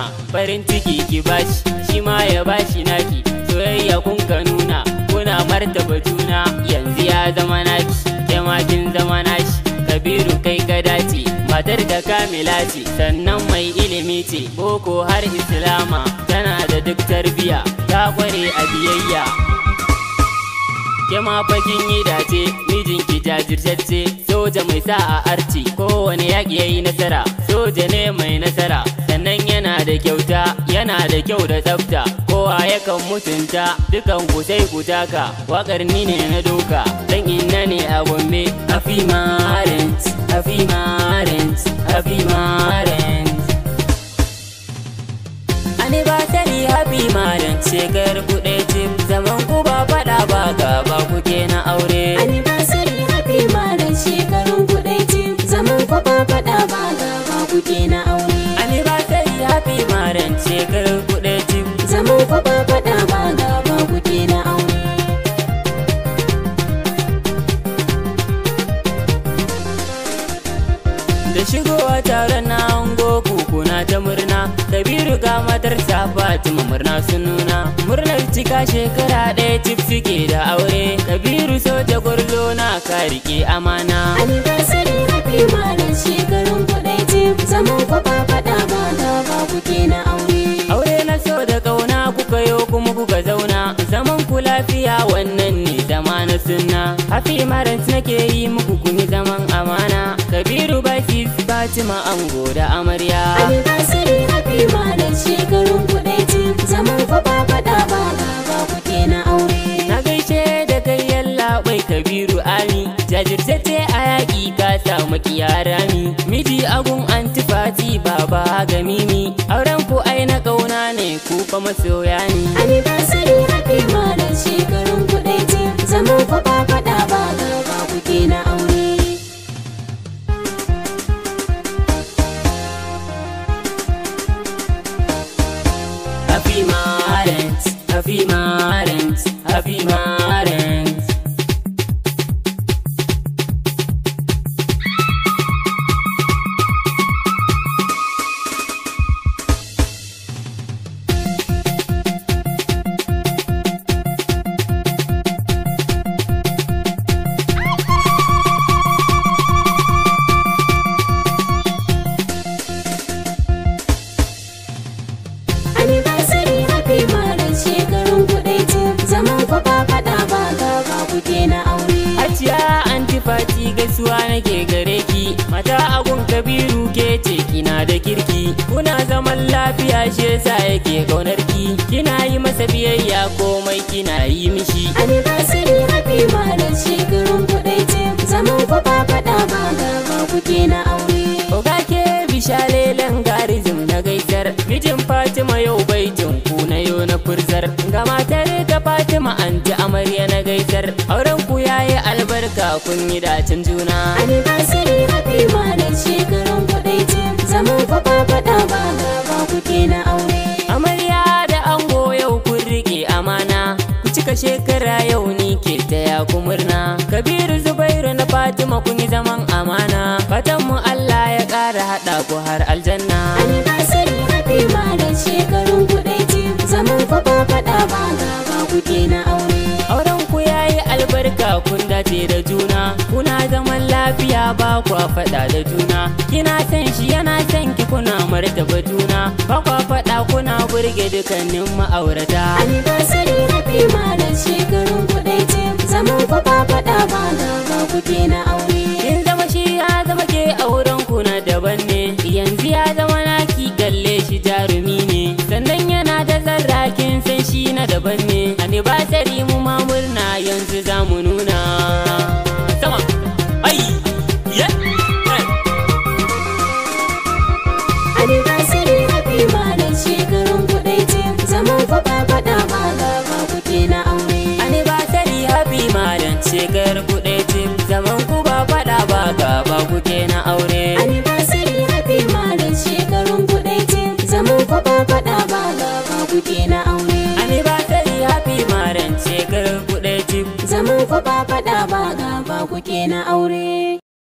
nuna farin ciki ki bashi, shi ma ya bashi naki. Soyayya kun ka nuna, kuna martaba juna, yanzu ya zama naki, ke ma kin zama nashi. Kabiru kai ka dace, matar ka kamila ce, sannan mai ilimi ce, boko har islama, tana da duk tarbiya, ta kware a biyayya. Ke ma fakin yi dace, mijinki jajirtacce, soja mai sa'a arci, kowane yaƙi yayi nasara, soja ne mai nasara, sannan yana da kyauta, yana da kyau da tsafta, kowa yakan mutunta, dukan ku sai ku taka, waƙar ni ne na doka, dan inna ne a Gombe. Happy marriage, happy marriage, happy marriage. Anniversary happy marriage, shekar ku ɗaya ce, zaman ku ba faɗa ba gaba kuke na aure. Anniversary happy marriage, shekarun ku ɗaya ce, zaman ku ba faɗa ba gaba kuke na aure. Anniversary happy marriage, shekar ku ɗaya ce, zaman ku ba faɗa ba gaba kuke na aure. Da shigowa taron na ango kuna ta murna, Kabiru ga matarsa Fatima murna sun nuna, murnar cika shekara ɗaya cif suke da aure. Kabiru soja gwarzo na ka riƙe amana. Anniversary happy marriage, shekarun ku ɗaya ce, zaman ku ba faɗa ba gaba kuke na aure. Aure na so da ƙauna kuka yo kuma kuka zauna, zaman ku lafiya wannan ne zama na sunna. Happy marriage nake yi muku kun yi zaman amana. Kabiru Basis Fatima ango da amarya. Anniversary happy marriage, shekarun ku ɗaya ce, zaman ku ba faɗa ba gaba kuke na aure. Na gaishe da kai yalla bai Kabiru Ami, jajirtacce a yaƙi ka samu rami. Miji agun antifati baba ga mimi, auren ku ai na ƙauna ne ku fa masoya ne. Anniversary happy marriage, shekarun ku ɗaya ce, zaman ku ba faɗa ba gaba kuke na aure. Happy marriage, happy marriage, happy marriage. Anniversary happy marriage, shekarun ku ɗaya ce, zaman ku ba faɗa ba gaba kuke na aure. Hajiya antifati gaisuwa nake gare ki, mata agun Kabiru ke ce kina da kirki, kuna zaman lafiya shi yasa yake ƙaunar ki, kina yi masa biyayya komai kina yi mishi. Anniversary happy marriage, shekarun ku ɗaya ce, zaman ku ba faɗa ba gaba kuke na aure. Oga ke bishalelan garizim na gaisar, mijin Fatima yau baitin ku na yo na furzar, ga matar ka Fatima anti amarya na gaisar, auren ku yayi albarka kun yi dacin juna. Anniversary happy marriage, shekarun ku ɗaya ce, zaman ku ba faɗa ba gaba kuke na aure. Amarya da ango yau kun rike amana, ku cika shekara yau ni ke taya ku murna. Kabiru Zubairu na Fatima kun yi zaman amana, fatan mu Allah ya ƙara haɗa ku har aljanna. Anniversary happy marriage, shekarun ku ɗaya ce, zaman ku ba faɗa ba gaba kuke na aure. Auren ku yayi albarka kun dace da juna, kuna zaman lafiya ba ku faɗa da juna, kina san shi yana san ki kuna martaba juna, ba ku faɗa kuna burge dukkanin ma'aurata. Anniversary happy marriage, shekarun ku ɗaya ce, zaman ku ba faɗa ba gaba kuke na aure. Kin zama shi ya zama ke auren ku na daban ne, yanzu ya zama naki kalle shi jarumi ne, sannan yana da zarra kin san shi na daban ne. Anniversary mu ma murna yanzu za mu nuna. Sama, ai, yeah. Anniversary happy marriage, shekarun ku ɗaya ce, zaman ku ba faɗa ba gaba kuke na aure. Anniversary happy marriage, shekar ku ɗaya ce, zaman ku ba faɗa ba gaba kuke na aure. Anniversary happy marriage, shekarun ku ɗaya ce, zaman ku ba faɗa ba gaba kuke na aure. Anniversary happy marriage, shekar ku ɗaya ce, zaman ku ba faɗa ba gaba kuke na aure.